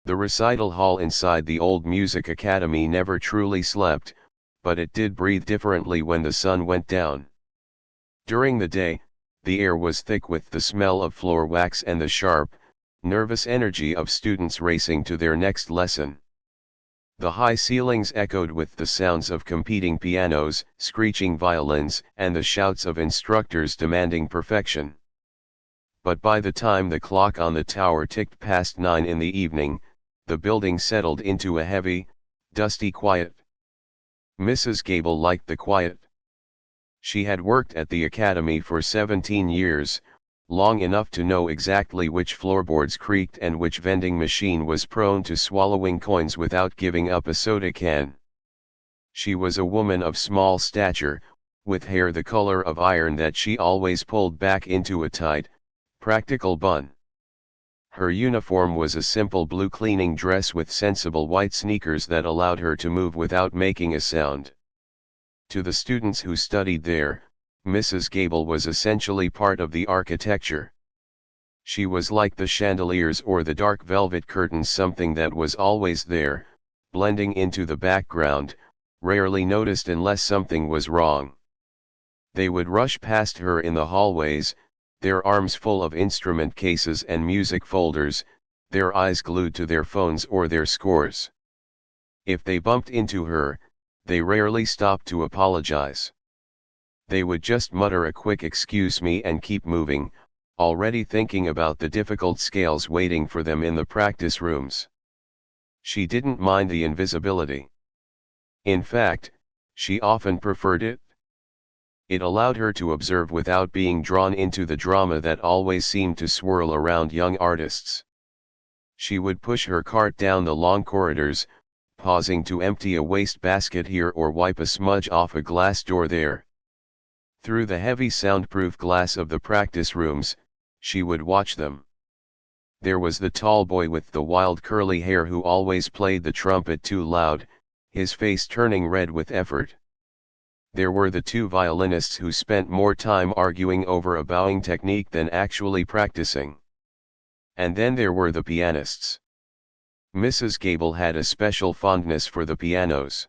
The recital hall inside the old music academy never truly slept, but it did breathe differently when the sun went down. During the day, the air was thick with the smell of floor wax and the sharp, nervous energy of students racing to their next lesson. The high ceilings echoed with the sounds of competing pianos, screeching violins, and the shouts of instructors demanding perfection. But by the time the clock on the tower ticked past 9 in the evening, the building settled into a heavy, dusty quiet. Mrs. Gable liked the quiet. She had worked at the academy for 17 years, long enough to know exactly which floorboards creaked and which vending machine was prone to swallowing coins without giving up a soda can. She was a woman of small stature, with hair the color of iron that she always pulled back into a tight, practical bun. Her uniform was a simple blue cleaning dress with sensible white sneakers that allowed her to move without making a sound. To the students who studied there, Mrs. Gable was essentially part of the architecture. She was like the chandeliers or the dark velvet curtains, something that was always there, blending into the background, rarely noticed unless something was wrong. They would rush past her in the hallways, their arms full of instrument cases and music folders, their eyes glued to their phones or their scores. If they bumped into her, they rarely stopped to apologize. They would just mutter a quick "excuse me" and keep moving, already thinking about the difficult scales waiting for them in the practice rooms. She didn't mind the invisibility. In fact, she often preferred it. It allowed her to observe without being drawn into the drama that always seemed to swirl around young artists. She would push her cart down the long corridors, pausing to empty a wastebasket here or wipe a smudge off a glass door there. Through the heavy soundproof glass of the practice rooms, she would watch them. There was the tall boy with the wild curly hair who always played the trumpet too loud, his face turning red with effort. There were the two violinists who spent more time arguing over a bowing technique than actually practicing. And then there were the pianists. Mrs. Gable had a special fondness for the pianos.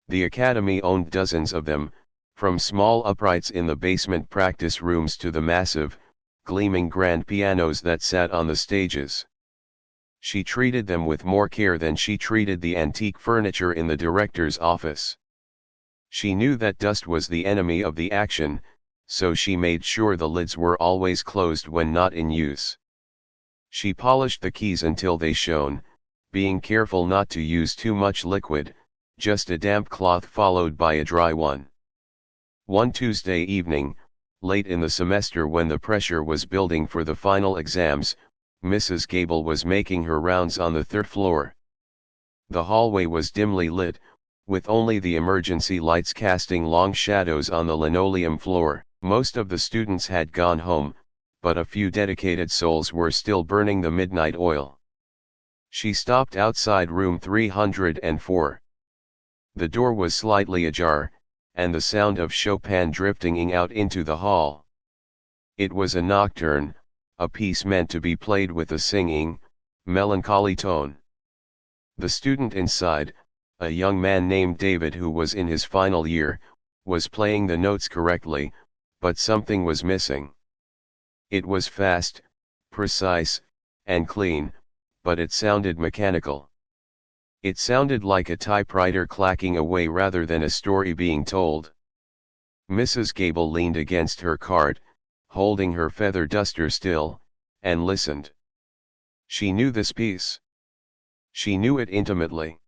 The academy owned dozens of them, from small uprights in the basement practice rooms to the massive, gleaming grand pianos that sat on the stages. She treated them with more care than she treated the antique furniture in the director's office. She knew that dust was the enemy of the action, so she made sure the lids were always closed when not in use. She polished the keys until they shone, being careful not to use too much liquid, just a damp cloth followed by a dry one. One Tuesday evening, late in the semester when the pressure was building for the final exams, Mrs. Gable was making her rounds on the third floor. The hallway was dimly lit, with only the emergency lights casting long shadows on the linoleum floor. Most of the students had gone home, but a few dedicated souls were still burning the midnight oil. She stopped outside room 304. The door was slightly ajar, and the sound of Chopin drifting out into the hall. It was a nocturne, a piece meant to be played with a singing, melancholy tone. The student inside, a young man named David who was in his final year, was playing the notes correctly, but something was missing. It was fast, precise, and clean, but it sounded mechanical. It sounded like a typewriter clacking away rather than a story being told. Mrs. Gable leaned against her cart, holding her feather duster still, and listened. She knew this piece. She knew it intimately.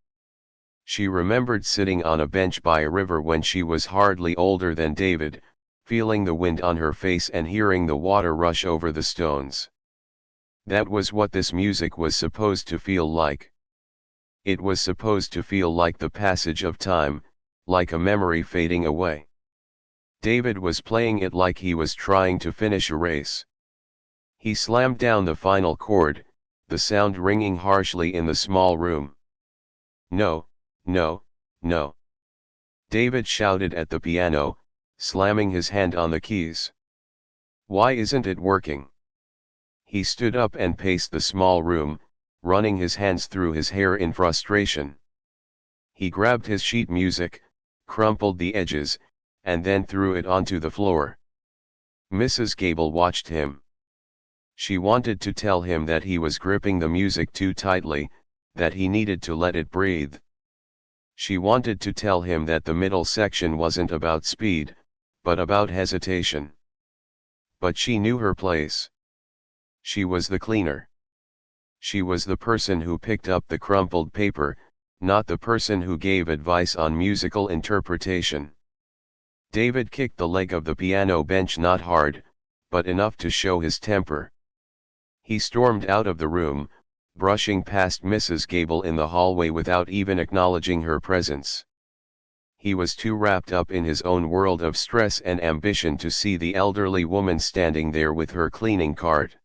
She remembered sitting on a bench by a river when she was hardly older than David, feeling the wind on her face and hearing the water rush over the stones. That was what this music was supposed to feel like. It was supposed to feel like the passage of time, like a memory fading away. David was playing it like he was trying to finish a race. He slammed down the final chord, the sound ringing harshly in the small room. "No, no, no!" David shouted at the piano, slamming his hand on the keys. "Why isn't it working?" He stood up and paced the small room, running his hands through his hair in frustration. He grabbed his sheet music, crumpled the edges, and then threw it onto the floor. Mrs. Gable watched him. She wanted to tell him that he was gripping the music too tightly, that he needed to let it breathe. She wanted to tell him that the middle section wasn't about speed, but about hesitation. But she knew her place. She was the cleaner. She was the person who picked up the crumpled paper, not the person who gave advice on musical interpretation. David kicked the leg of the piano bench not hard, but enough to show his temper. He stormed out of the room, brushing past Mrs. Gable in the hallway without even acknowledging her presence. He was too wrapped up in his own world of stress and ambition to see the elderly woman standing there with her cleaning cart.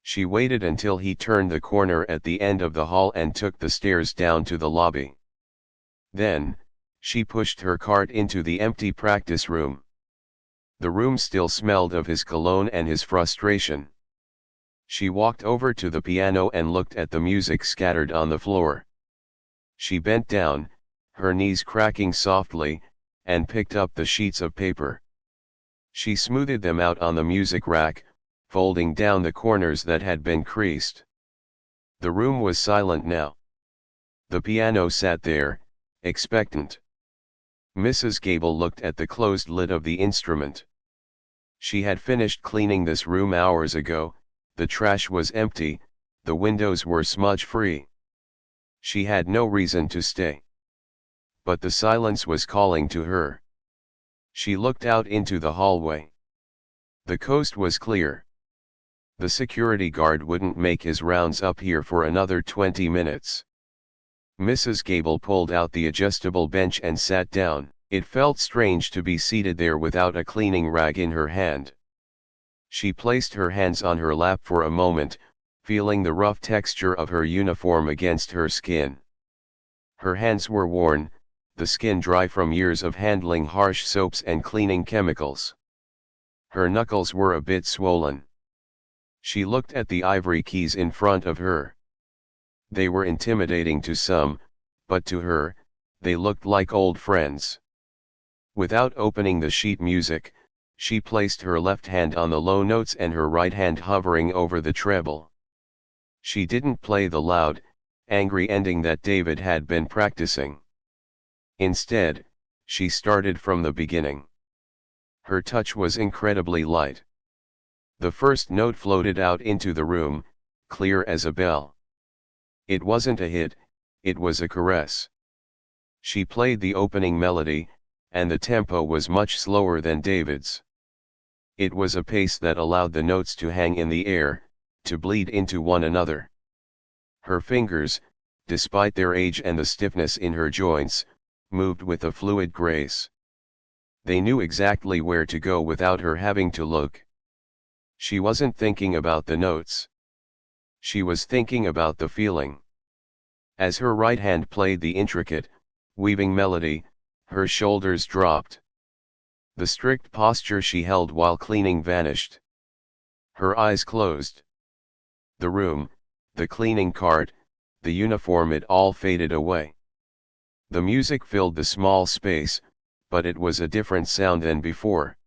She waited until he turned the corner at the end of the hall and took the stairs down to the lobby. Then, she pushed her cart into the empty practice room. The room still smelled of his cologne and his frustration. She walked over to the piano and looked at the music scattered on the floor. She bent down, her knees cracking softly, and picked up the sheets of paper. She smoothed them out on the music rack, folding down the corners that had been creased. The room was silent now. The piano sat there, expectant. Mrs. Gable looked at the closed lid of the instrument. She had finished cleaning this room hours ago. The trash was empty, the windows were smudge-free. She had no reason to stay. But the silence was calling to her. She looked out into the hallway. The coast was clear. The security guard wouldn't make his rounds up here for another 20 minutes. Mrs. Gable pulled out the adjustable bench and sat down. It felt strange to be seated there without a cleaning rag in her hand. She placed her hands on her lap for a moment, feeling the rough texture of her uniform against her skin. Her hands were worn, the skin dry from years of handling harsh soaps and cleaning chemicals. Her knuckles were a bit swollen. She looked at the ivory keys in front of her. They were intimidating to some, but to her, they looked like old friends. Without opening the sheet music, she placed her left hand on the low notes and her right hand hovering over the treble. She didn't play the loud, angry ending that David had been practicing. Instead, she started from the beginning. Her touch was incredibly light. The first note floated out into the room, clear as a bell. It wasn't a hit, it was a caress. She played the opening melody, and the tempo was much slower than David's. It was a pace that allowed the notes to hang in the air, to bleed into one another. Her fingers, despite their age and the stiffness in her joints, moved with a fluid grace. They knew exactly where to go without her having to look. She wasn't thinking about the notes. She was thinking about the feeling. As her right hand played the intricate, weaving melody, her shoulders dropped. The strict posture she held while cleaning vanished. Her eyes closed. The room, the cleaning cart, the uniform, it all faded away. The music filled the small space, but it was a different sound than before.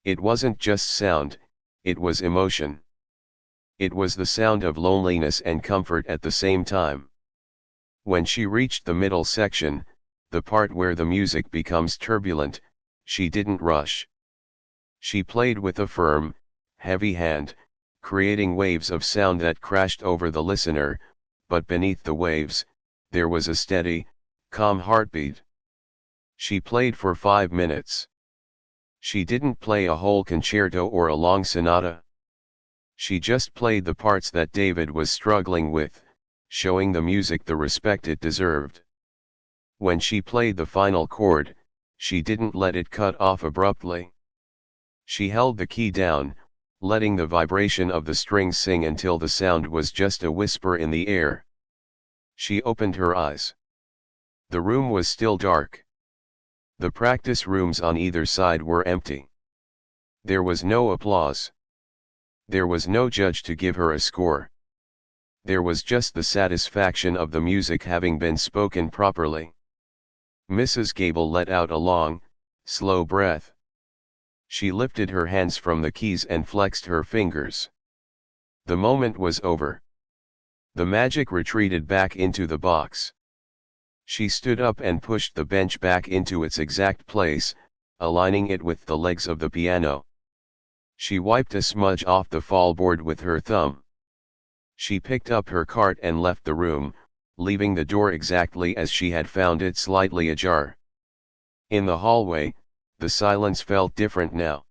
It wasn't just sound, it was emotion. It was the sound of loneliness and comfort at the same time. When she reached the middle section, the part where the music becomes turbulent, she didn't rush. She played with a firm, heavy hand, creating waves of sound that crashed over the listener, but beneath the waves, there was a steady, calm heartbeat. She played for 5 minutes. She didn't play a whole concerto or a long sonata. She just played the parts that David was struggling with, showing the music the respect it deserved. When she played the final chord, she didn't let it cut off abruptly. She held the key down, letting the vibration of the strings sing until the sound was just a whisper in the air. She opened her eyes. The room was still dark. The practice rooms on either side were empty. There was no applause. There was no judge to give her a score. There was just the satisfaction of the music having been spoken properly. Mrs. Gable let out a long, slow breath. She lifted her hands from the keys and flexed her fingers. The moment was over. The magic retreated back into the box. She stood up and pushed the bench back into its exact place, aligning it with the legs of the piano. She wiped a smudge off the fallboard with her thumb. She picked up her cart and left the room, leaving the door exactly as she had found it, slightly ajar. In the hallway, the silence felt different now.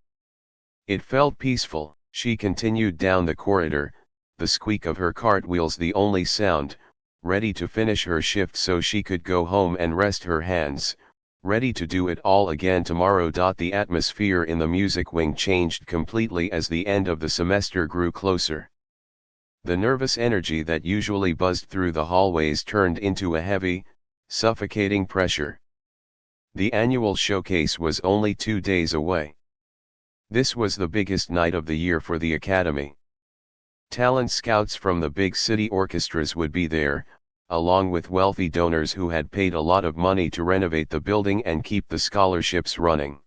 It felt peaceful. She continued down the corridor, the squeak of her cartwheels the only sound, ready to finish her shift so she could go home and rest her hands, ready to do it all again tomorrow. The atmosphere in the music wing changed completely as the end of the semester grew closer. The nervous energy that usually buzzed through the hallways turned into a heavy, suffocating pressure. The annual showcase was only 2 days away. This was the biggest night of the year for the Academy. Talent scouts from the big city orchestras would be there, along with wealthy donors who had paid a lot of money to renovate the building and keep the scholarships running.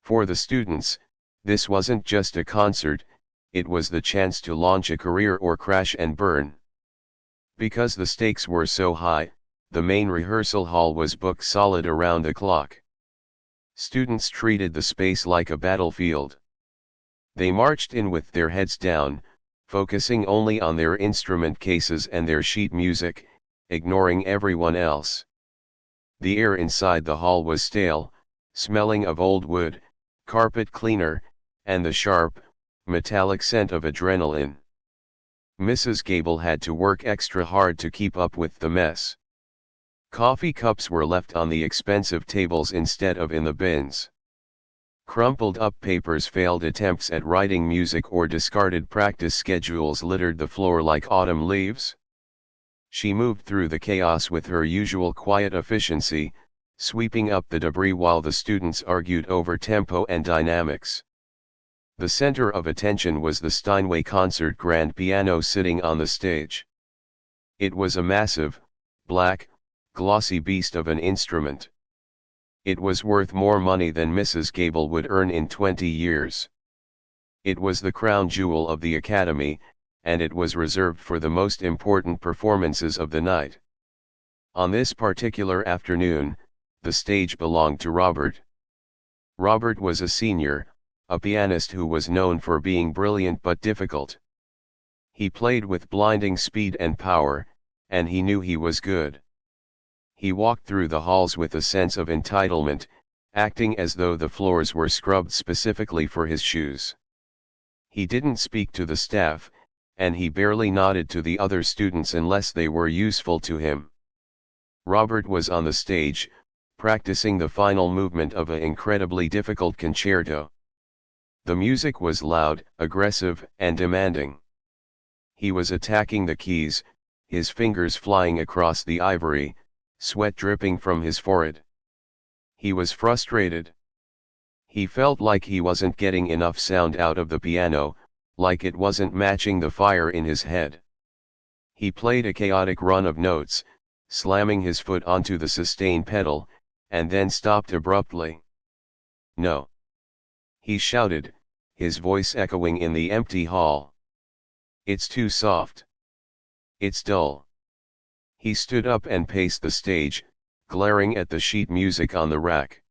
For the students, this wasn't just a concert, it was the chance to launch a career or crash and burn. Because the stakes were so high, the main rehearsal hall was booked solid around the clock. Students treated the space like a battlefield. They marched in with their heads down, focusing only on their instrument cases and their sheet music, ignoring everyone else. The air inside the hall was stale, smelling of old wood, carpet cleaner, and the sharp, metallic scent of adrenaline. Mrs. Gable had to work extra hard to keep up with the mess. Coffee cups were left on the expensive tables instead of in the bins. Crumpled up papers, failed attempts at writing music, or discarded practice schedules littered the floor like autumn leaves. She moved through the chaos with her usual quiet efficiency, sweeping up the debris while the students argued over tempo and dynamics. The center of attention was the Steinway concert grand piano sitting on the stage. It was a massive, black, glossy beast of an instrument. It was worth more money than Mrs. Gable would earn in 20 years. It was the crown jewel of the Academy, and it was reserved for the most important performances of the night. On this particular afternoon, the stage belonged to Robert. Robert was a senior, a pianist who was known for being brilliant but difficult. He played with blinding speed and power, and he knew he was good. He walked through the halls with a sense of entitlement, acting as though the floors were scrubbed specifically for his shoes. He didn't speak to the staff, and he barely nodded to the other students unless they were useful to him. Robert was on the stage, practicing the final movement of an incredibly difficult concerto. The music was loud, aggressive, and demanding. He was attacking the keys, his fingers flying across the ivory, sweat dripping from his forehead. He was frustrated. He felt like he wasn't getting enough sound out of the piano, like it wasn't matching the fire in his head. He played a chaotic run of notes, slamming his foot onto the sustain pedal, and then stopped abruptly. "No!" he shouted, his voice echoing in the empty hall. "It's too soft. It's dull." He stood up and paced the stage, glaring at the sheet music on the rack.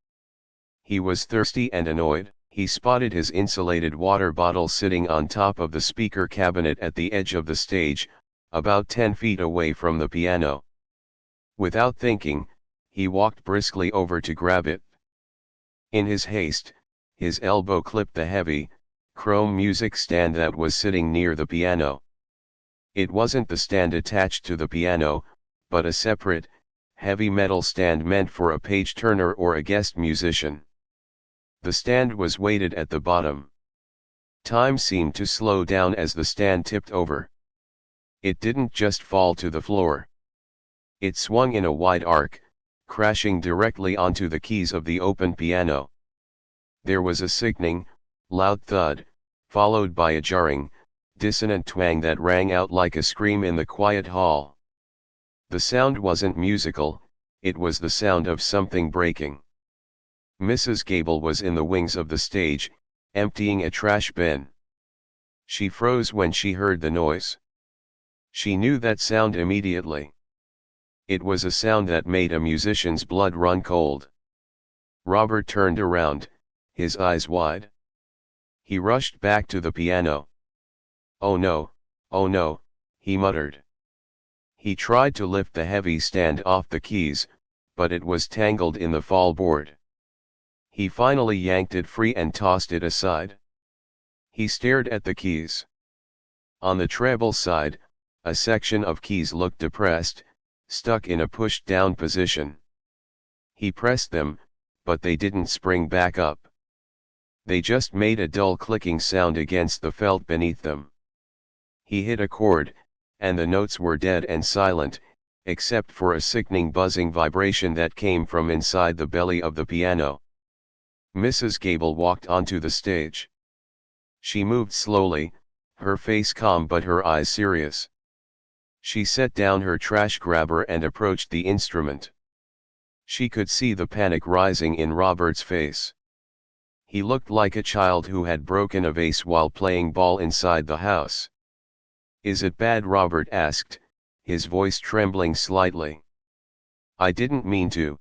He was thirsty and annoyed. He spotted his insulated water bottle sitting on top of the speaker cabinet at the edge of the stage, about 10 feet away from the piano. Without thinking, he walked briskly over to grab it. In his haste, his elbow clipped the heavy, chrome music stand that was sitting near the piano. It wasn't the stand attached to the piano, but a separate, heavy metal stand meant for a page turner or a guest musician. The stand was weighted at the bottom. Time seemed to slow down as the stand tipped over. It didn't just fall to the floor. It swung in a wide arc, crashing directly onto the keys of the open piano. There was a sickening, loud thud, followed by a jarring, dissonant twang that rang out like a scream in the quiet hall. The sound wasn't musical, it was the sound of something breaking. Mrs. Gable was in the wings of the stage, emptying a trash bin. She froze when she heard the noise. She knew that sound immediately. It was a sound that made a musician's blood run cold. Robert turned around, his eyes wide. He rushed back to the piano. Oh no, he muttered. He tried to lift the heavy stand off the keys, but it was tangled in the fallboard. He finally yanked it free and tossed it aside. He stared at the keys. On the treble side, a section of keys looked depressed, stuck in a pushed-down position. He pressed them, but they didn't spring back up. They just made a dull clicking sound against the felt beneath them. He hit a chord, and the notes were dead and silent, except for a sickening buzzing vibration that came from inside the belly of the piano. Mrs. Gable walked onto the stage. She moved slowly, her face calm but her eyes serious. She set down her trash grabber and approached the instrument. She could see the panic rising in Robert's face. He looked like a child who had broken a vase while playing ball inside the house. "Is it bad?" Robert asked, his voice trembling slightly. "I didn't mean to.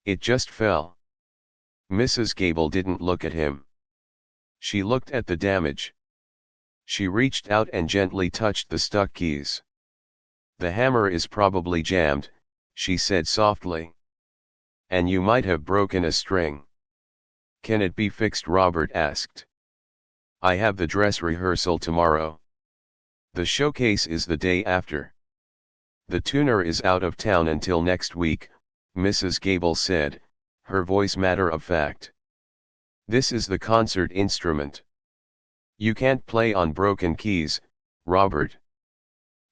It just fell." Mrs. Gable didn't look at him. She looked at the damage. She reached out and gently touched the stuck keys. "The hammer is probably jammed," she said softly. "And you might have broken a string." "Can it be fixed?" Robert asked. "I have the dress rehearsal tomorrow. The showcase is the day after." "The tuner is out of town until next week," Mrs. Gable said, her voice matter of fact. "This is the concert instrument. You can't play on broken keys, Robert.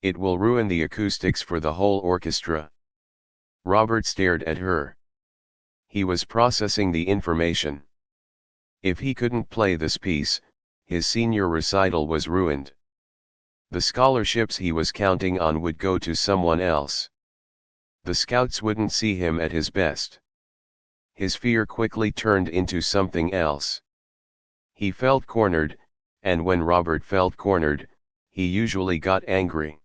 It will ruin the acoustics for the whole orchestra." Robert stared at her. He was processing the information. If he couldn't play this piece, his senior recital was ruined. The scholarships he was counting on would go to someone else. The scouts wouldn't see him at his best. His fear quickly turned into something else. He felt cornered, and when Robert felt cornered, he usually got angry.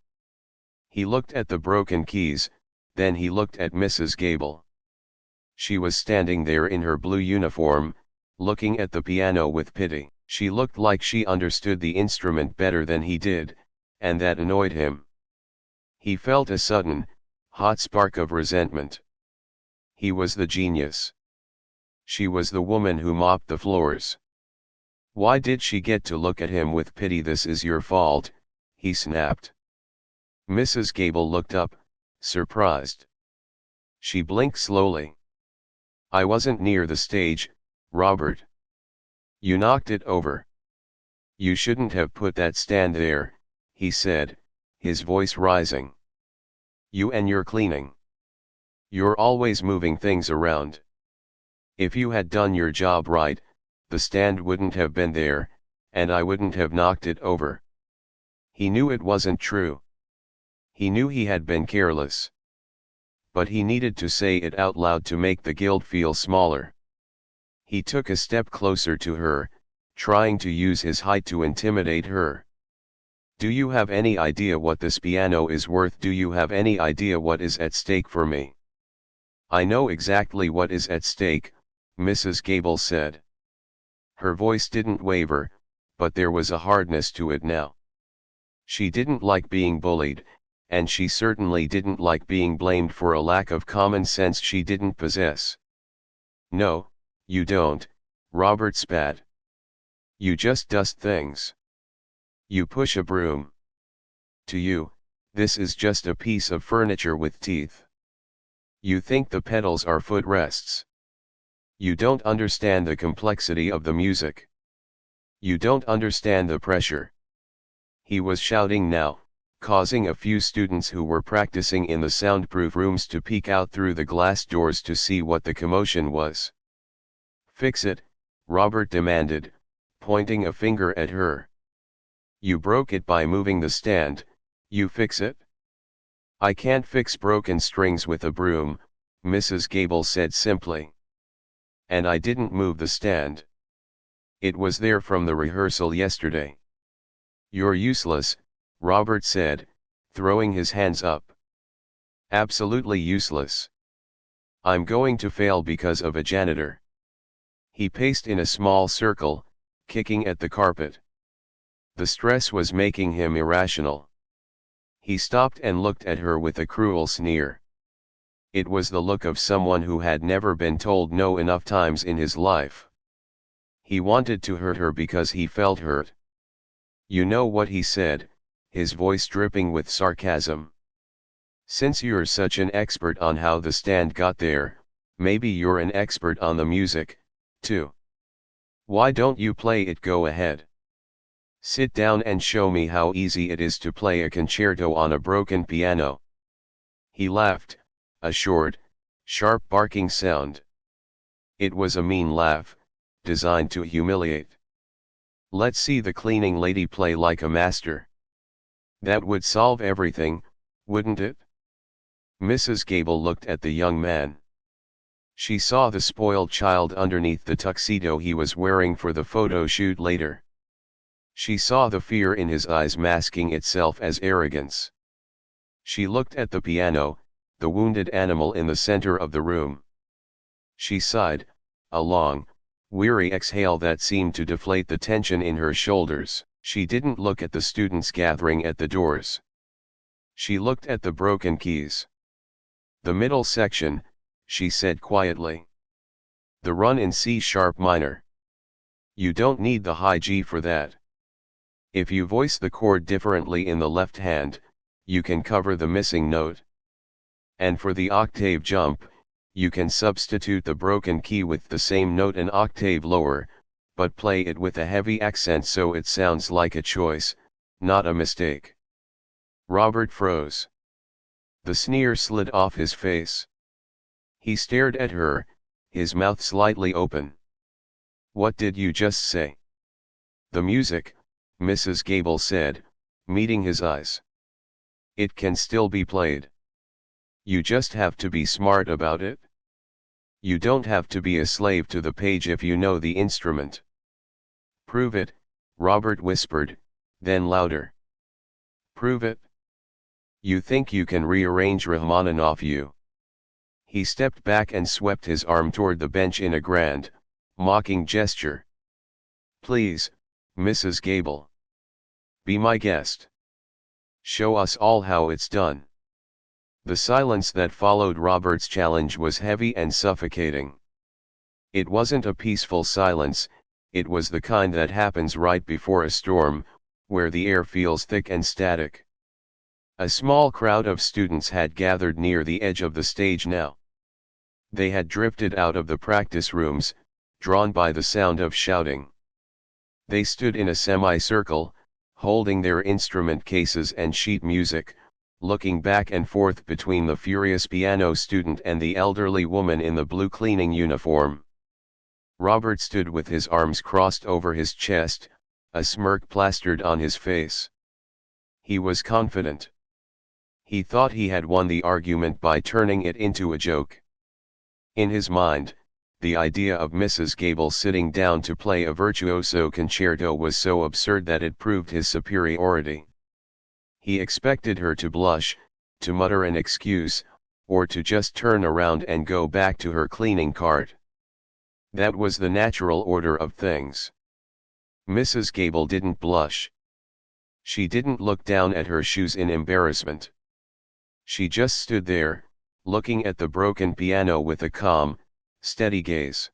He looked at the broken keys, then he looked at Mrs. Gable. She was standing there in her blue uniform, looking at the piano with pity. She looked like she understood the instrument better than he did, and that annoyed him. He felt a sudden, hot spark of resentment. He was the genius. She was the woman who mopped the floors. Why did she get to look at him with pity? "This is your fault," he snapped. Mrs. Gable looked up, surprised. She blinked slowly. "I wasn't near the stage, Robert. You knocked it over. You shouldn't have put that stand there," he said, his voice rising. "You and your cleaning. You're always moving things around. If you had done your job right, the stand wouldn't have been there, and I wouldn't have knocked it over." He knew it wasn't true. He knew he had been careless. But he needed to say it out loud to make the guilt feel smaller. He took a step closer to her, trying to use his height to intimidate her. "Do you have any idea what this piano is worth? Do you have any idea what is at stake for me?" "I know exactly what is at stake," Mrs. Gable said. Her voice didn't waver, but there was a hardness to it now. She didn't like being bullied, and she certainly didn't like being blamed for a lack of common sense she didn't possess. "No, you don't," Robert spat. "You just dust things. You push a broom. To you, this is just a piece of furniture with teeth. You think the pedals are footrests. You don't understand the complexity of the music. You don't understand the pressure." He was shouting now, causing a few students who were practicing in the soundproof rooms to peek out through the glass doors to see what the commotion was. "Fix it," Robert demanded, pointing a finger at her. You broke it by moving the stand, you fix it? I can't fix broken strings with a broom, Mrs. Gable said simply. And I didn't move the stand. It was there from the rehearsal yesterday. You're useless, Robert said, throwing his hands up. Absolutely useless. I'm going to fail because of a janitor. He paced in a small circle, kicking at the carpet. The stress was making him irrational. He stopped and looked at her with a cruel sneer. It was the look of someone who had never been told no enough times in his life. He wanted to hurt her because he felt hurt. You know what he said, his voice dripping with sarcasm. Since you're such an expert on how the stand got there, maybe you're an expert on the music, too. Why don't you play it? Go ahead. Sit down and show me how easy it is to play a concerto on a broken piano. He laughed, a short, sharp barking sound. It was a mean laugh, designed to humiliate. Let's see the cleaning lady play like a master. That would solve everything, wouldn't it? Mrs. Gable looked at the young man. She saw the spoiled child underneath the tuxedo he was wearing for the photo shoot later. She saw the fear in his eyes masking itself as arrogance. She looked at the piano, the wounded animal in the center of the room. She sighed, a long, weary exhale that seemed to deflate the tension in her shoulders. She didn't look at the students gathering at the doors. She looked at the broken keys. The middle section, she said quietly. The run in C-sharp minor. You don't need the high G for that. If you voice the chord differently in the left hand, you can cover the missing note. And for the octave jump, you can substitute the broken key with the same note an octave lower, but play it with a heavy accent so it sounds like a choice, not a mistake. Robert froze. The sneer slid off his face. He stared at her, his mouth slightly open. What did you just say? The music, Mrs. Gable said, meeting his eyes. It can still be played. You just have to be smart about it. You don't have to be a slave to the page if you know the instrument. Prove it, Robert whispered, then louder. Prove it. You think you can rearrange Rachmaninoff? You. He stepped back and swept his arm toward the bench in a grand, mocking gesture. Please, Mrs. Gable. Be my guest. Show us all how it's done. The silence that followed Robert's challenge was heavy and suffocating. It wasn't a peaceful silence, it was the kind that happens right before a storm, where the air feels thick and static. A small crowd of students had gathered near the edge of the stage now. They had drifted out of the practice rooms, drawn by the sound of shouting. They stood in a semicircle, holding their instrument cases and sheet music, looking back and forth between the furious piano student and the elderly woman in the blue cleaning uniform. Robert stood with his arms crossed over his chest, a smirk plastered on his face. He was confident. He thought he had won the argument by turning it into a joke. In his mind, the idea of Mrs. Gable sitting down to play a virtuoso concerto was so absurd that it proved his superiority. He expected her to blush, to mutter an excuse, or to just turn around and go back to her cleaning cart. That was the natural order of things. Mrs. Gable didn't blush. She didn't look down at her shoes in embarrassment. She just stood there, looking at the broken piano with a calm, steady gaze.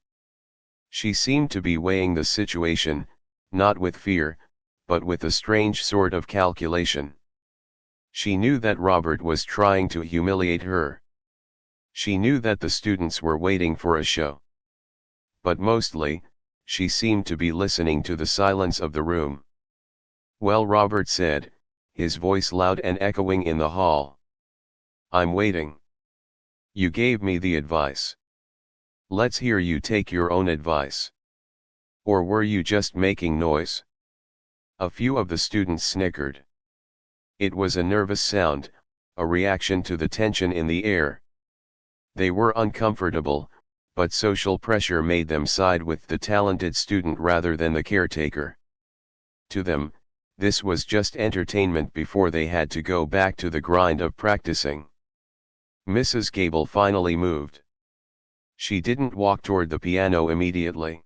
She seemed to be weighing the situation, not with fear, but with a strange sort of calculation. She knew that Robert was trying to humiliate her. She knew that the students were waiting for a show. But mostly, she seemed to be listening to the silence of the room. Well, Robert said, his voice loud and echoing in the hall. I'm waiting. You gave me the advice. Let's hear you take your own advice. Or were you just making noise? A few of the students snickered. It was a nervous sound, a reaction to the tension in the air. They were uncomfortable, but social pressure made them side with the talented student rather than the caretaker. To them, this was just entertainment before they had to go back to the grind of practicing. Mrs. Gable finally moved. She didn't walk toward the piano immediately.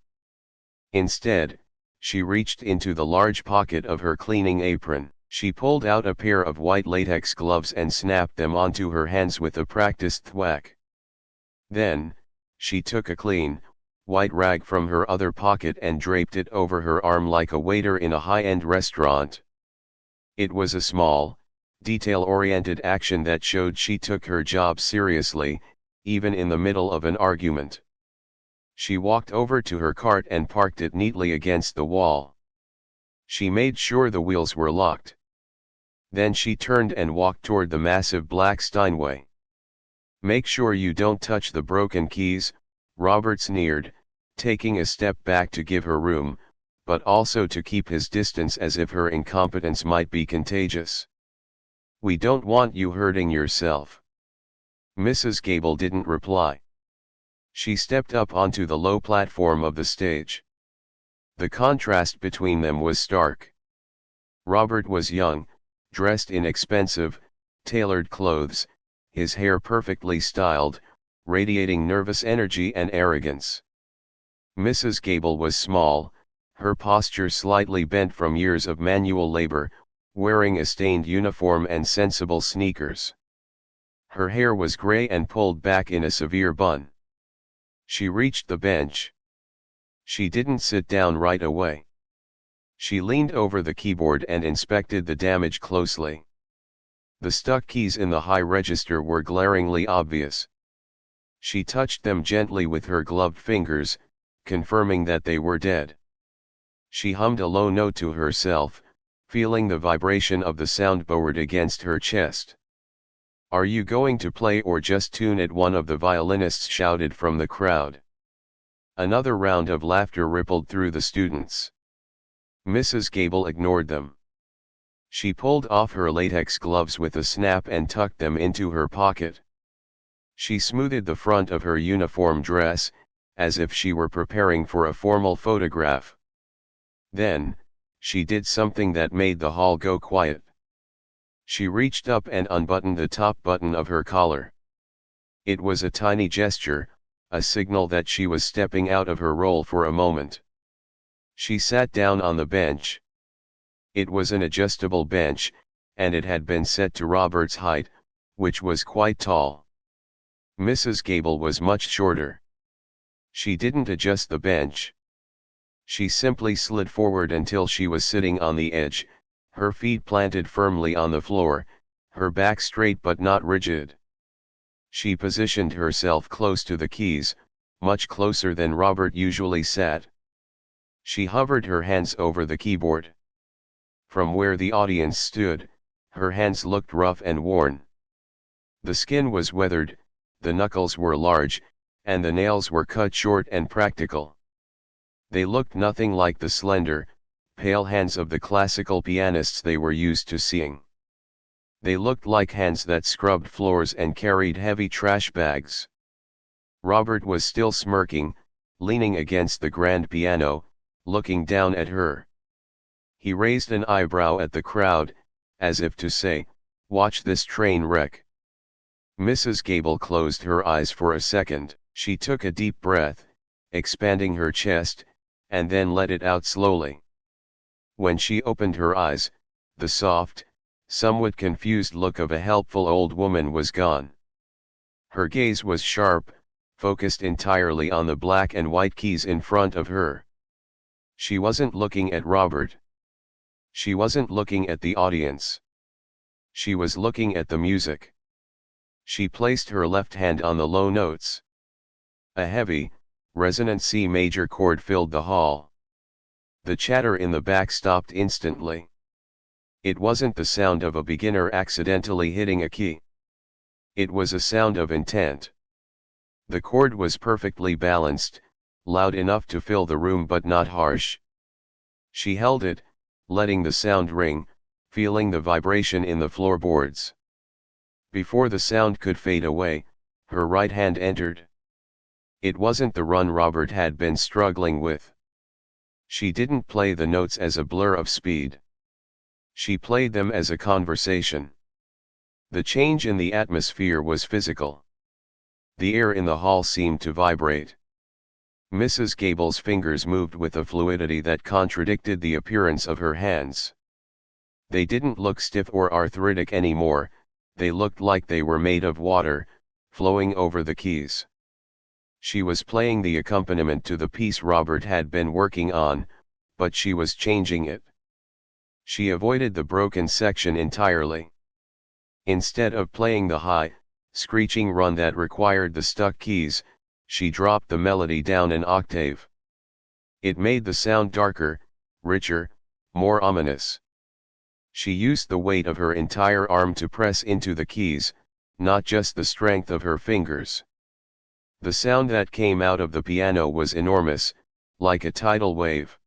Instead, she reached into the large pocket of her cleaning apron. She pulled out a pair of white latex gloves and snapped them onto her hands with a practiced thwack. Then, she took a clean, white rag from her other pocket and draped it over her arm like a waiter in a high-end restaurant. It was a small, detail-oriented action that showed she took her job seriously, even in the middle of an argument. She walked over to her cart and parked it neatly against the wall. She made sure the wheels were locked. Then she turned and walked toward the massive black Steinway. "Make sure you don't touch the broken keys," Robert sneered, taking a step back to give her room, but also to keep his distance as if her incompetence might be contagious. "We don't want you hurting yourself." Mrs. Gable didn't reply. She stepped up onto the low platform of the stage. The contrast between them was stark. Robert was young, dressed in expensive, tailored clothes, his hair perfectly styled, radiating nervous energy and arrogance. Mrs. Gable was small, her posture slightly bent from years of manual labor, wearing a stained uniform and sensible sneakers. Her hair was gray and pulled back in a severe bun. She reached the bench. She didn't sit down right away. She leaned over the keyboard and inspected the damage closely. The stuck keys in the high register were glaringly obvious. She touched them gently with her gloved fingers, confirming that they were dead. She hummed a low note to herself, feeling the vibration of the soundboard against her chest. "Are you going to play or just tune it?" one of the violinists shouted from the crowd. Another round of laughter rippled through the students. Mrs. Gable ignored them. She pulled off her latex gloves with a snap and tucked them into her pocket. She smoothed the front of her uniform dress, as if she were preparing for a formal photograph. Then, she did something that made the hall go quiet. She reached up and unbuttoned the top button of her collar. It was a tiny gesture, a signal that she was stepping out of her role for a moment. She sat down on the bench. It was an adjustable bench, and it had been set to Robert's height, which was quite tall. Mrs. Gable was much shorter. She didn't adjust the bench. She simply slid forward until she was sitting on the edge, her feet planted firmly on the floor, her back straight but not rigid. She positioned herself close to the keys, much closer than Robert usually sat. She hovered her hands over the keyboard. From where the audience stood, her hands looked rough and worn. The skin was weathered, the knuckles were large, and the nails were cut short and practical. They looked nothing like the slender, pale hands of the classical pianists they were used to seeing. They looked like hands that scrubbed floors and carried heavy trash bags. Robert was still smirking, leaning against the grand piano, looking down at her. He raised an eyebrow at the crowd, as if to say, "Watch this train wreck." Mrs. Gable closed her eyes for a second. She took a deep breath, expanding her chest, and then let it out slowly. When she opened her eyes, the soft, somewhat confused look of a helpful old woman was gone. Her gaze was sharp, focused entirely on the black and white keys in front of her. She wasn't looking at Robert. She wasn't looking at the audience. She was looking at the music. She placed her left hand on the low notes. A heavy, resonant C major chord filled the hall. The chatter in the back stopped instantly. It wasn't the sound of a beginner accidentally hitting a key. It was a sound of intent. The chord was perfectly balanced, loud enough to fill the room but not harsh. She held it, letting the sound ring, feeling the vibration in the floorboards. Before the sound could fade away, her right hand entered. It wasn't the run Robert had been struggling with. She didn't play the notes as a blur of speed. She played them as a conversation. The change in the atmosphere was physical. The air in the hall seemed to vibrate. Mrs. Gable's fingers moved with a fluidity that contradicted the appearance of her hands. They didn't look stiff or arthritic anymore, they looked like they were made of water, flowing over the keys. She was playing the accompaniment to the piece Robert had been working on, but she was changing it. She avoided the broken section entirely. Instead of playing the high, screeching run that required the stuck keys, she dropped the melody down an octave. It made the sound darker, richer, more ominous. She used the weight of her entire arm to press into the keys, not just the strength of her fingers. The sound that came out of the piano was enormous, like a tidal wave.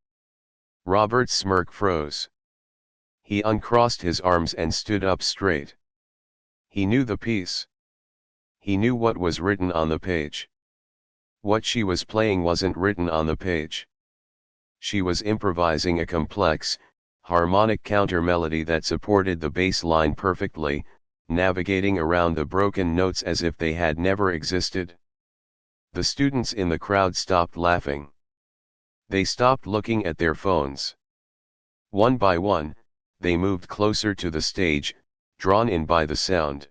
Robert's smirk froze. He uncrossed his arms and stood up straight. He knew the piece. He knew what was written on the page. What she was playing wasn't written on the page. She was improvising a complex, harmonic counter melody that supported the bass line perfectly, navigating around the broken notes as if they had never existed. The students in the crowd stopped laughing. They stopped looking at their phones. One by one, they moved closer to the stage, drawn in by the sound.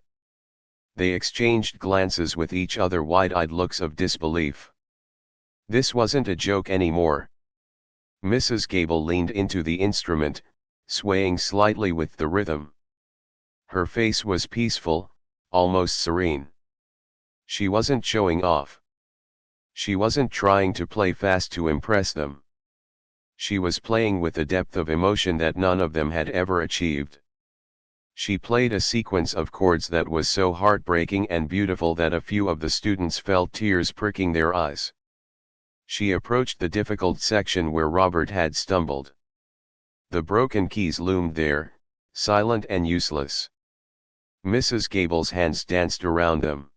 They exchanged glances with each other, wide-eyed looks of disbelief. This wasn't a joke anymore. Mrs. Gable leaned into the instrument, swaying slightly with the rhythm. Her face was peaceful, almost serene. She wasn't showing off. She wasn't trying to play fast to impress them. She was playing with a depth of emotion that none of them had ever achieved. She played a sequence of chords that was so heartbreaking and beautiful that a few of the students felt tears pricking their eyes. She approached the difficult section where Robert had stumbled. The broken keys loomed there, silent and useless. Mrs. Gable's hands danced around them.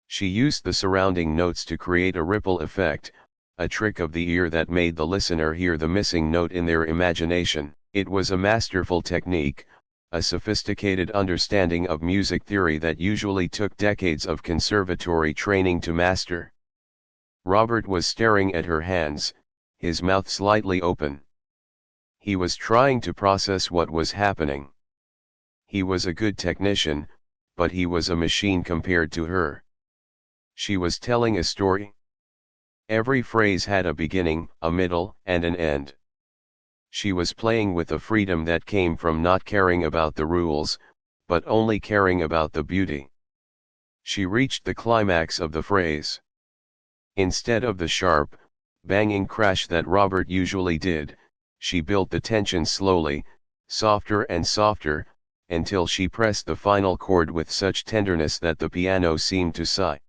She used the surrounding notes to create a ripple effect, a trick of the ear that made the listener hear the missing note in their imagination. It was a masterful technique, a sophisticated understanding of music theory that usually took decades of conservatory training to master. Robert was staring at her hands, his mouth slightly open. He was trying to process what was happening. He was a good technician, but he was a machine compared to her. She was telling a story. Every phrase had a beginning, a middle, and an end. She was playing with a freedom that came from not caring about the rules, but only caring about the beauty. She reached the climax of the phrase. Instead of the sharp, banging crash that Robert usually did, she built the tension slowly, softer and softer, until she pressed the final chord with such tenderness that the piano seemed to sigh.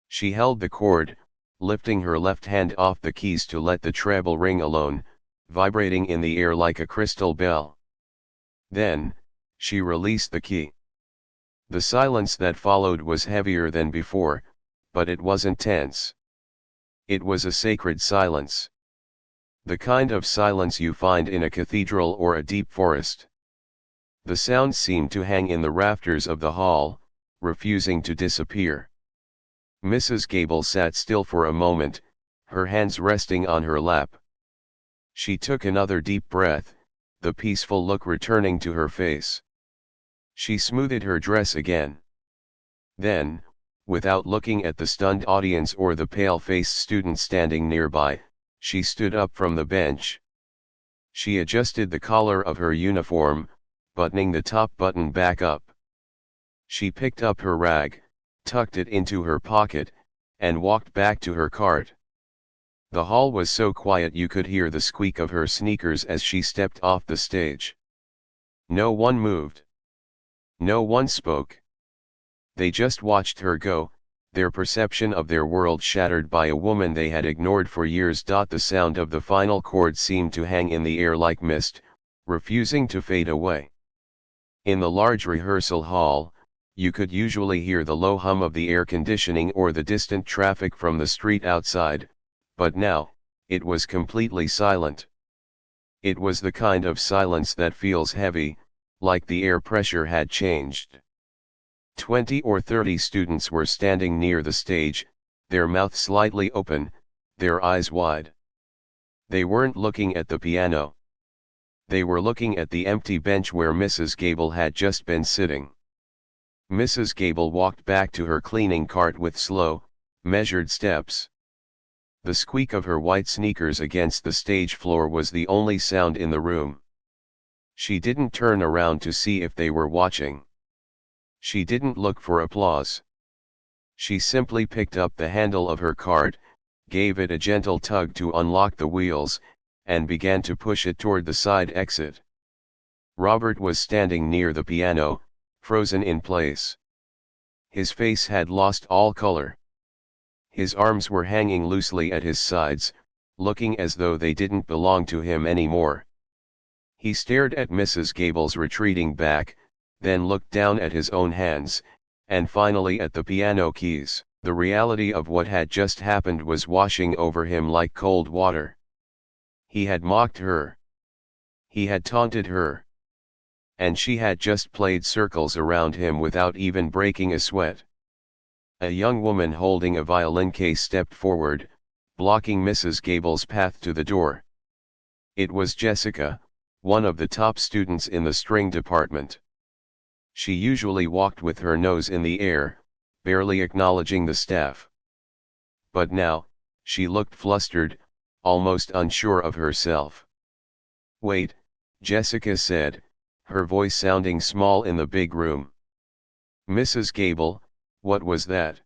She held the chord, lifting her left hand off the keys to let the treble ring alone, vibrating in the air like a crystal bell. Then, she released the key. The silence that followed was heavier than before, but it wasn't tense. It was a sacred silence. The kind of silence you find in a cathedral or a deep forest. The sound seemed to hang in the rafters of the hall, refusing to disappear. Mrs. Gable sat still for a moment, her hands resting on her lap. She took another deep breath, the peaceful look returning to her face. She smoothed her dress again. Then, without looking at the stunned audience or the pale-faced student standing nearby, she stood up from the bench. She adjusted the collar of her uniform, buttoning the top button back up. She picked up her rag, tucked it into her pocket, and walked back to her cart. The hall was so quiet you could hear the squeak of her sneakers as she stepped off the stage. No one moved. No one spoke. They just watched her go, their perception of their world shattered by a woman they had ignored for years. The sound of the final chord seemed to hang in the air like mist, refusing to fade away. In the large rehearsal hall, you could usually hear the low hum of the air conditioning or the distant traffic from the street outside, but now, it was completely silent. It was the kind of silence that feels heavy, like the air pressure had changed. 20 or 30 students were standing near the stage, their mouths slightly open, their eyes wide. They weren't looking at the piano. They were looking at the empty bench where Mrs. Gable had just been sitting. Mrs. Gable walked back to her cleaning cart with slow, measured steps. The squeak of her white sneakers against the stage floor was the only sound in the room. She didn't turn around to see if they were watching. She didn't look for applause. She simply picked up the handle of her cart, gave it a gentle tug to unlock the wheels, and began to push it toward the side exit. Robert was standing near the piano, frozen in place. His face had lost all color. His arms were hanging loosely at his sides, looking as though they didn't belong to him anymore. He stared at Mrs. Gable's retreating back, then looked down at his own hands, and finally at the piano keys. The reality of what had just happened was washing over him like cold water. He had mocked her. He had taunted her. And she had just played circles around him without even breaking a sweat. A young woman holding a violin case stepped forward, blocking Mrs. Gable's path to the door. It was Jessica, one of the top students in the string department. She usually walked with her nose in the air, barely acknowledging the staff. But now, she looked flustered, almost unsure of herself. "Wait," Jessica said, her voice sounding small in the big room. "Mrs. Gable, what was that?"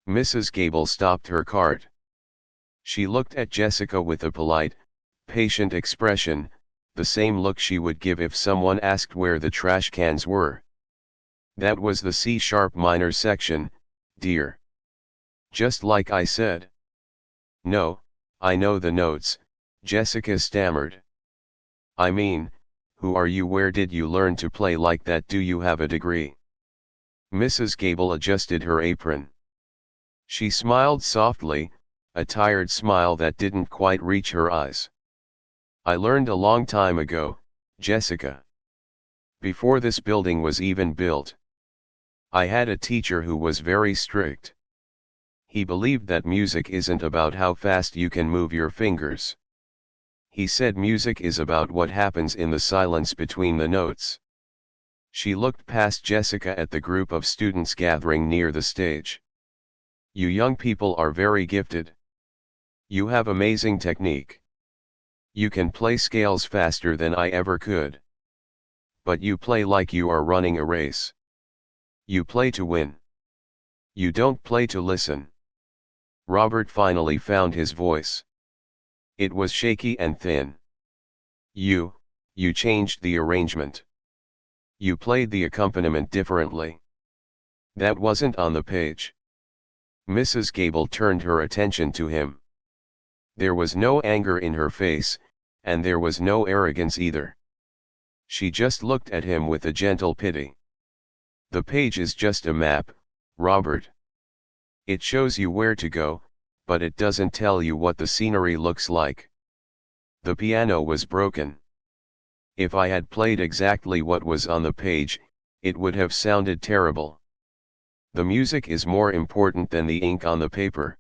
Mrs. Gable stopped her cart. She looked at Jessica with a polite, patient expression, the same look she would give if someone asked where the trash cans were. "That was the C-sharp minor section, dear. Just like I said." "No, I know the notes," Jessica stammered. "I mean, who are you? Where did you learn to play like that? Do you have a degree?" Mrs. Gable adjusted her apron. She smiled softly, a tired smile that didn't quite reach her eyes. "I learned a long time ago, Jessica. Before this building was even built. I had a teacher who was very strict. He believed that music isn't about how fast you can move your fingers. He said music is about what happens in the silence between the notes." She looked past Jessica at the group of students gathering near the stage. "You young people are very gifted. You have amazing technique. You can play scales faster than I ever could. But you play like you are running a race. You play to win. You don't play to listen." Robert finally found his voice. It was shaky and thin. You changed the arrangement. You played the accompaniment differently. That wasn't on the page." Mrs. Gable turned her attention to him. There was no anger in her face, and there was no arrogance either. She just looked at him with a gentle pity. "The page is just a map, Robert. It shows you where to go, but it doesn't tell you what the scenery looks like. The piano was broken. If I had played exactly what was on the page, it would have sounded terrible. The music is more important than the ink on the paper.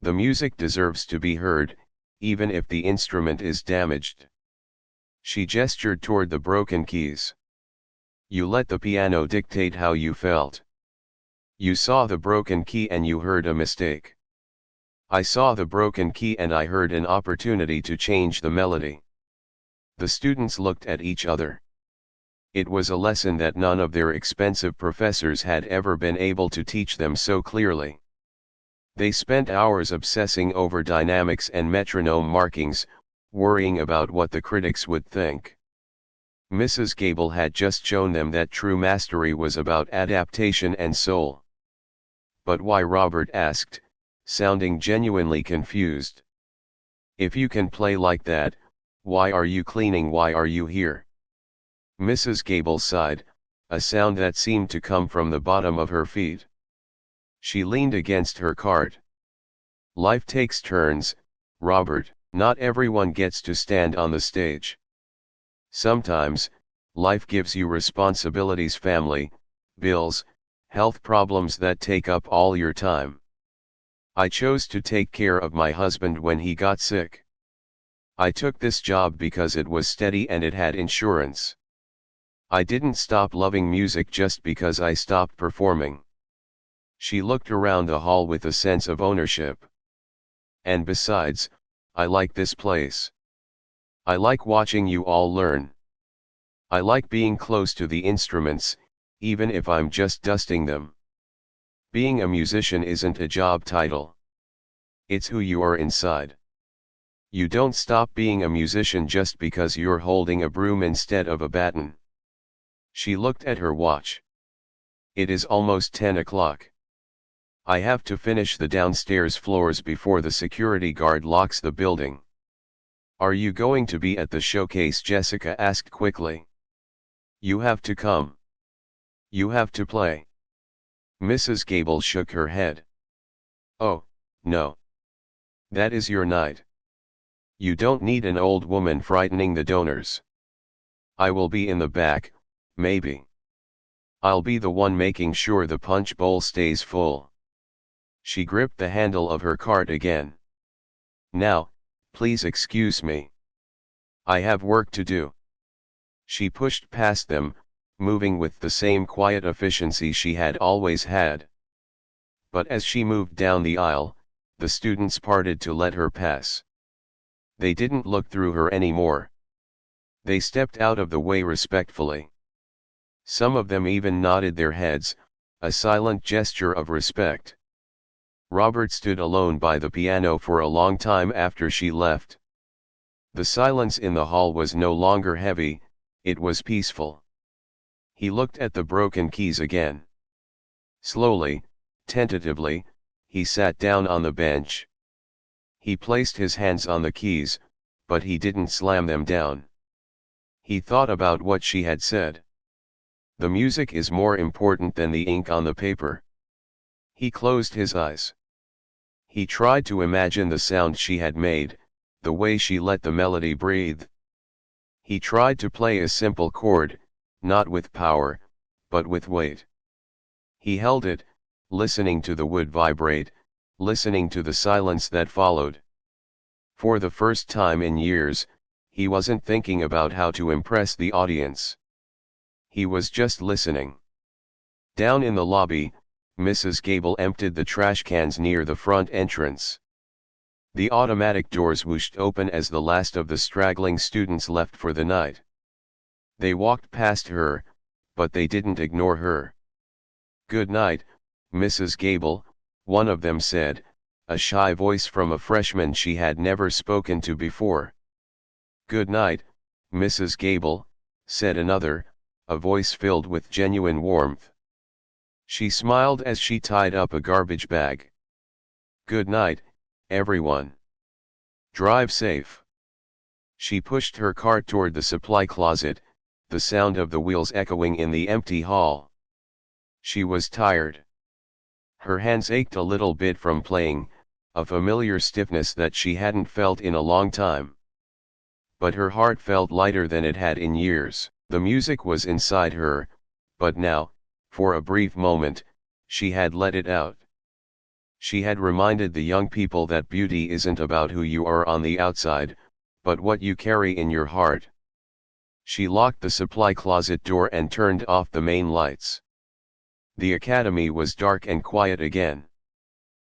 The music deserves to be heard, even if the instrument is damaged." She gestured toward the broken keys. "You let the piano dictate how you felt. You saw the broken key and you heard a mistake. I saw the broken key and I heard an opportunity to change the melody." The students looked at each other. It was a lesson that none of their expensive professors had ever been able to teach them so clearly. They spent hours obsessing over dynamics and metronome markings, worrying about what the critics would think. Mrs. Gable had just shown them that true mastery was about adaptation and soul. "But why?" Robert asked, sounding genuinely confused. "If you can play like that, Why are you cleaning? Why are you here? Mrs. Gable sighed, a sound that seemed to come from the bottom of her feet. She leaned against her cart. Life takes turns, Robert. Not everyone gets to stand on the stage. Sometimes, life gives you responsibilities, family, bills, health problems that take up all your time. I chose to take care of my husband when he got sick. I took this job because it was steady and it had insurance. I didn't stop loving music just because I stopped performing. She looked around the hall with a sense of ownership. And besides, I like this place. I like watching you all learn. I like being close to the instruments, even if I'm just dusting them. Being a musician isn't a job title. It's who you are inside. You don't stop being a musician just because you're holding a broom instead of a baton. She looked at her watch. It is almost 10 o'clock. I have to finish the downstairs floors before the security guard locks the building. Are you going to be at the showcase? Jessica asked quickly. You have to come. You have to play. Mrs. Gable shook her head. Oh, no. That is your night. You don't need an old woman frightening the donors. I will be in the back, maybe. I'll be the one making sure the punch bowl stays full. She gripped the handle of her cart again. Now, please excuse me. I have work to do. She pushed past them, moving with the same quiet efficiency she had always had. But as she moved down the aisle, the students parted to let her pass. They didn't look through her anymore. They stepped out of the way respectfully. Some of them even nodded their heads, a silent gesture of respect. Robert stood alone by the piano for a long time after she left. The silence in the hall was no longer heavy, it was peaceful. He looked at the broken keys again. Slowly, tentatively, he sat down on the bench. He placed his hands on the keys, but he didn't slam them down. He thought about what she had said. The music is more important than the ink on the paper. He closed his eyes. He tried to imagine the sound she had made, the way she let the melody breathe. He tried to play a simple chord, not with power, but with weight. He held it, listening to the wood vibrate, listening to the silence that followed. For the first time in years, he wasn't thinking about how to impress the audience. He was just listening. Down in the lobby, Mrs. Gable emptied the trash cans near the front entrance. The automatic doors whooshed open as the last of the straggling students left for the night. They walked past her, but they didn't ignore her. "Good night, Mrs. Gable," one of them said, a shy voice from a freshman she had never spoken to before. "Good night, Mrs. Gable," said another, a voice filled with genuine warmth. She smiled as she tied up a garbage bag. "Good night, everyone. Drive safe." She pushed her cart toward the supply closet, the sound of the wheels echoing in the empty hall. She was tired. Her hands ached a little bit from playing, a familiar stiffness that she hadn't felt in a long time. But her heart felt lighter than it had in years. The music was inside her, but now, for a brief moment, she had let it out. She had reminded the young people that beauty isn't about who you are on the outside, but what you carry in your heart. She locked the supply closet door and turned off the main lights. The academy was dark and quiet again.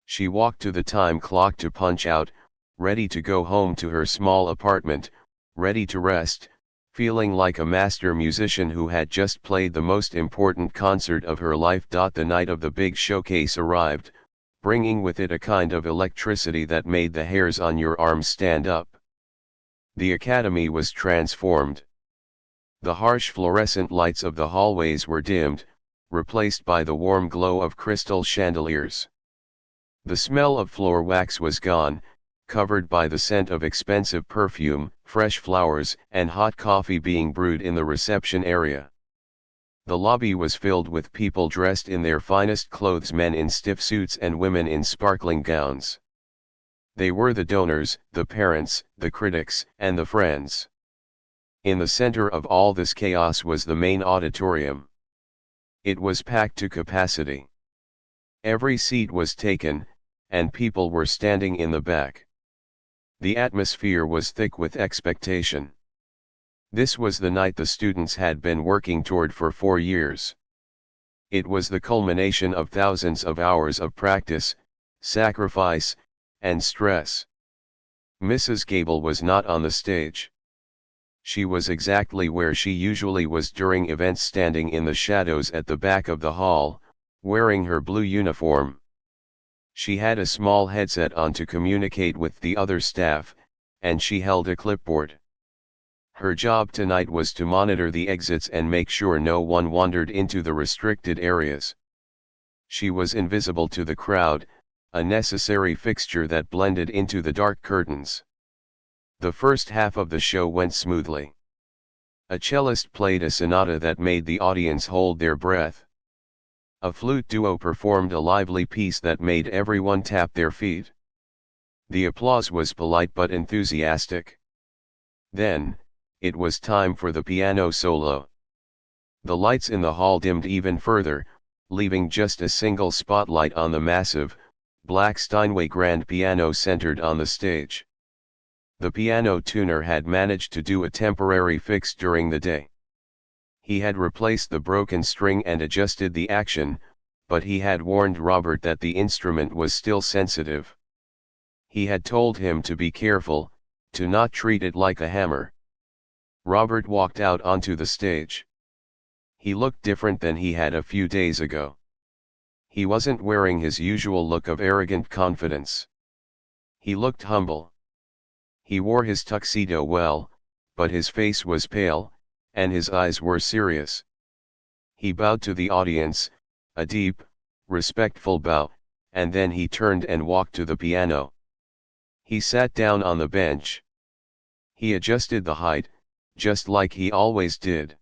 She walked to the time clock to punch out, ready to go home to her small apartment, ready to rest, feeling like a master musician who had just played the most important concert of her life. The night of the big showcase arrived, bringing with it a kind of electricity that made the hairs on your arms stand up. The academy was transformed. The harsh fluorescent lights of the hallways were dimmed, replaced by the warm glow of crystal chandeliers. The smell of floor wax was gone, covered by the scent of expensive perfume, fresh flowers, and hot coffee being brewed in the reception area. The lobby was filled with people dressed in their finest clothes, men in stiff suits and women in sparkling gowns. They were the donors, the parents, the critics, and the friends. In the center of all this chaos was the main auditorium. It was packed to capacity. Every seat was taken, and people were standing in the back. The atmosphere was thick with expectation. This was the night the students had been working toward for 4 years. It was the culmination of thousands of hours of practice, sacrifice, and stress. Mrs. Gable was not on the stage. She was exactly where she usually was during events, standing in the shadows at the back of the hall, wearing her blue uniform. She had a small headset on to communicate with the other staff, and she held a clipboard. Her job tonight was to monitor the exits and make sure no one wandered into the restricted areas. She was invisible to the crowd, a necessary fixture that blended into the dark curtains. The first half of the show went smoothly. A cellist played a sonata that made the audience hold their breath. A flute duo performed a lively piece that made everyone tap their feet. The applause was polite but enthusiastic. Then, it was time for the piano solo. The lights in the hall dimmed even further, leaving just a single spotlight on the massive, black Steinway grand piano centered on the stage. The piano tuner had managed to do a temporary fix during the day. He had replaced the broken string and adjusted the action, but he had warned Robert that the instrument was still sensitive. He had told him to be careful, to not treat it like a hammer. Robert walked out onto the stage. He looked different than he had a few days ago. He wasn't wearing his usual look of arrogant confidence. He looked humble. He wore his tuxedo well, but his face was pale, and his eyes were serious. He bowed to the audience, a deep, respectful bow, and then he turned and walked to the piano. He sat down on the bench. He adjusted the height, just like he always did.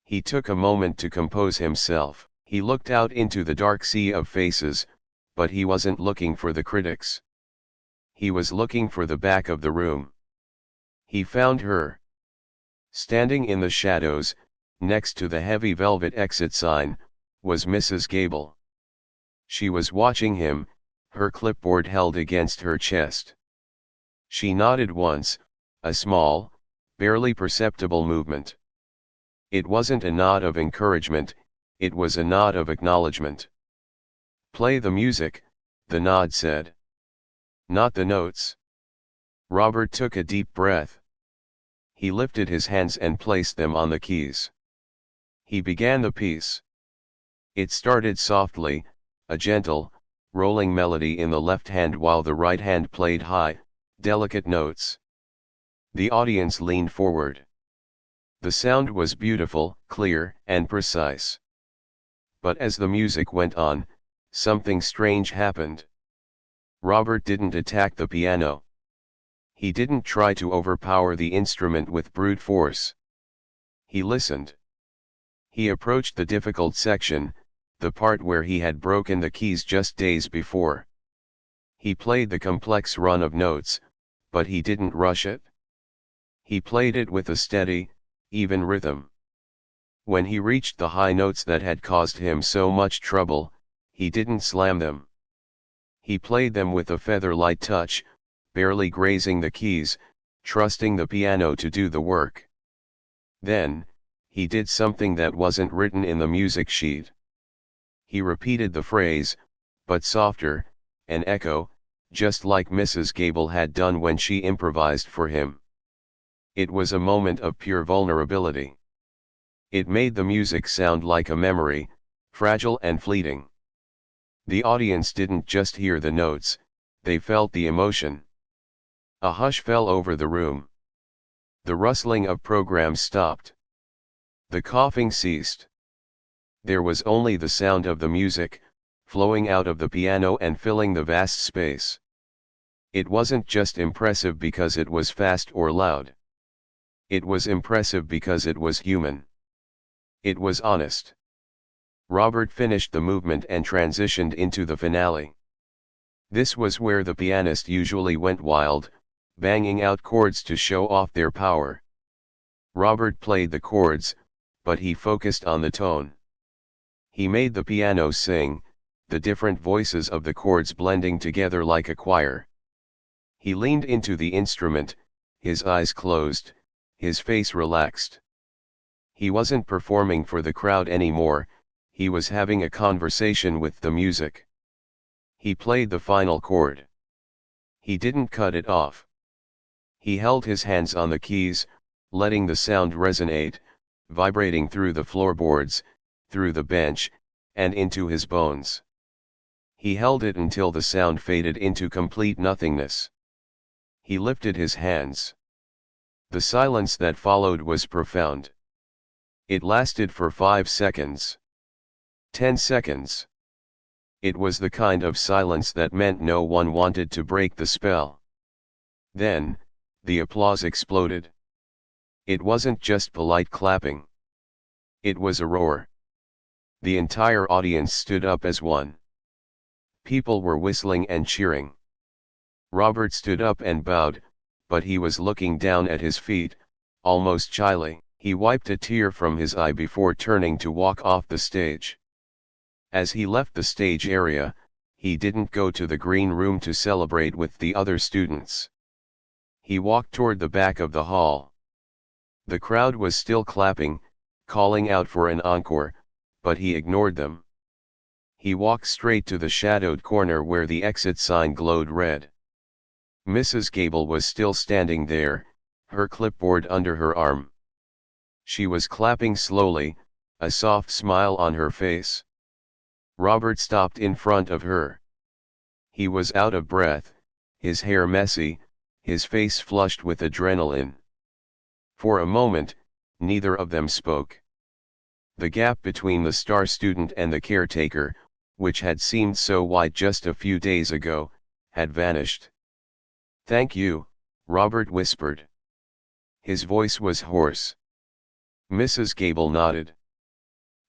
He took a moment to compose himself. He looked out into the dark sea of faces, but he wasn't looking for the critics. He was looking for the back of the room. He found her. Standing in the shadows, next to the heavy velvet exit sign, was Mrs. Gable. She was watching him, her clipboard held against her chest. She nodded once, a small, barely perceptible movement. It wasn't a nod of encouragement, it was a nod of acknowledgement. "Play the music," the nod said. "Not the notes." Robert took a deep breath. He lifted his hands and placed them on the keys. He began the piece. It started softly, a gentle, rolling melody in the left hand while the right hand played high, delicate notes. The audience leaned forward. The sound was beautiful, clear, and precise. But as the music went on, something strange happened. Robert didn't attack the piano. He didn't try to overpower the instrument with brute force. He listened. He approached the difficult section, the part where he had broken the keys just days before. He played the complex run of notes, but he didn't rush it. He played it with a steady, even rhythm. When he reached the high notes that had caused him so much trouble, he didn't slam them. He played them with a feather-light touch, barely grazing the keys, trusting the piano to do the work. Then, he did something that wasn't written in the music sheet. He repeated the phrase, but softer, an echo, just like Mrs. Gable had done when she improvised for him. It was a moment of pure vulnerability. It made the music sound like a memory, fragile and fleeting. The audience didn't just hear the notes, they felt the emotion. A hush fell over the room. The rustling of programs stopped. The coughing ceased. There was only the sound of the music, flowing out of the piano and filling the vast space. It wasn't just impressive because it was fast or loud. It was impressive because it was human. It was honest. Robert finished the movement and transitioned into the finale. This was where the pianist usually went wild, banging out chords to show off their power. Robert played the chords, but he focused on the tone. He made the piano sing, the different voices of the chords blending together like a choir. He leaned into the instrument, his eyes closed, his face relaxed. He wasn't performing for the crowd anymore, he was having a conversation with the music. He played the final chord. He didn't cut it off. He held his hands on the keys, letting the sound resonate, vibrating through the floorboards, through the bench, and into his bones. He held it until the sound faded into complete nothingness. He lifted his hands. The silence that followed was profound. It lasted for 5 seconds. 10 seconds. It was the kind of silence that meant no one wanted to break the spell. Then, the applause exploded. It wasn't just polite clapping. It was a roar. The entire audience stood up as one. People were whistling and cheering. Robert stood up and bowed, but he was looking down at his feet, almost shyly. He wiped a tear from his eye before turning to walk off the stage. As he left the stage area, he didn't go to the green room to celebrate with the other students. He walked toward the back of the hall. The crowd was still clapping, calling out for an encore, but he ignored them. He walked straight to the shadowed corner where the exit sign glowed red. Mrs. Gable was still standing there, her clipboard under her arm. She was clapping slowly, a soft smile on her face. Robert stopped in front of her. He was out of breath, his hair messy, his face flushed with adrenaline. For a moment, neither of them spoke. The gap between the star student and the caretaker, which had seemed so wide just a few days ago, had vanished. "Thank you," Robert whispered. His voice was hoarse. Mrs. Gable nodded.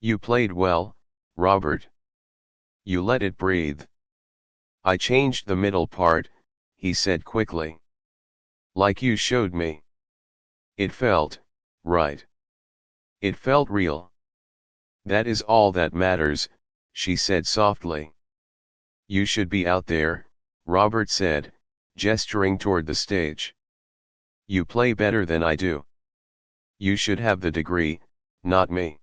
"You played well, Robert. You let it breathe." "I changed the middle part," he said quickly. "Like you showed me. It felt right. It felt real." "That is all that matters," she said softly. "You should be out there," Robert said, gesturing toward the stage. "You play better than I do. You should have the degree, not me."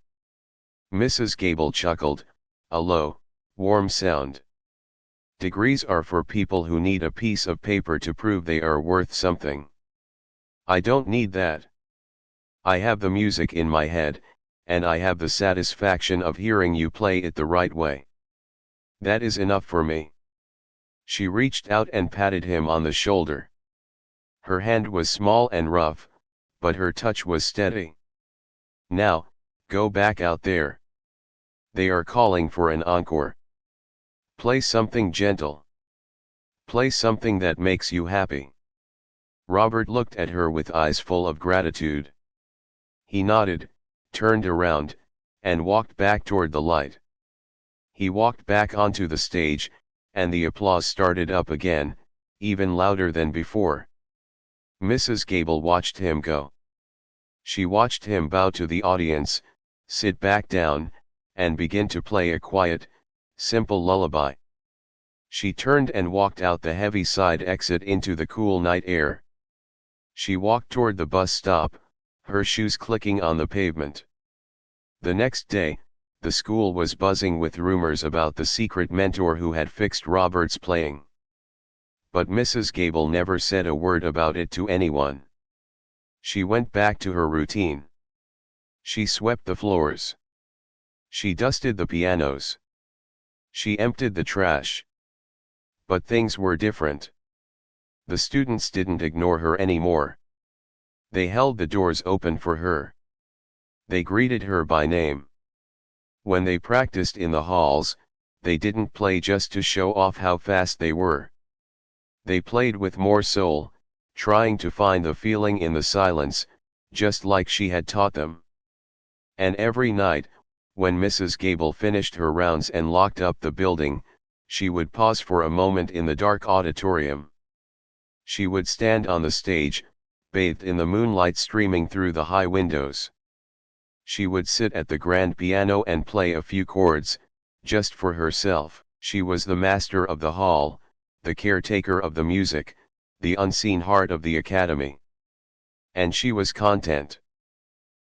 Mrs. Gable chuckled, a low, warm sound. "Degrees are for people who need a piece of paper to prove they are worth something. I don't need that. I have the music in my head, and I have the satisfaction of hearing you play it the right way. That is enough for me." She reached out and patted him on the shoulder. Her hand was small and rough, but her touch was steady. "Now, go back out there. They are calling for an encore. Play something gentle. Play something that makes you happy." Robert looked at her with eyes full of gratitude. He nodded, turned around, and walked back toward the light. He walked back onto the stage, and the applause started up again, even louder than before. Mrs. Gable watched him go. She watched him bow to the audience, sit back down, and begin to play a quiet, simple lullaby. She turned and walked out the heavy side exit into the cool night air. She walked toward the bus stop, her shoes clicking on the pavement. The next day, the school was buzzing with rumors about the secret mentor who had fixed Robert's playing. But Mrs. Gable never said a word about it to anyone. She went back to her routine. She swept the floors. She dusted the pianos. She emptied the trash. But things were different. The students didn't ignore her anymore. They held the doors open for her. They greeted her by name. When they practiced in the halls, they didn't play just to show off how fast they were. They played with more soul, trying to find the feeling in the silence, just like she had taught them. And every night, when Mrs. Gable finished her rounds and locked up the building, she would pause for a moment in the dark auditorium. She would stand on the stage, bathed in the moonlight streaming through the high windows. She would sit at the grand piano and play a few chords, just for herself. She was the master of the hall, the caretaker of the music, the unseen heart of the academy. And she was content.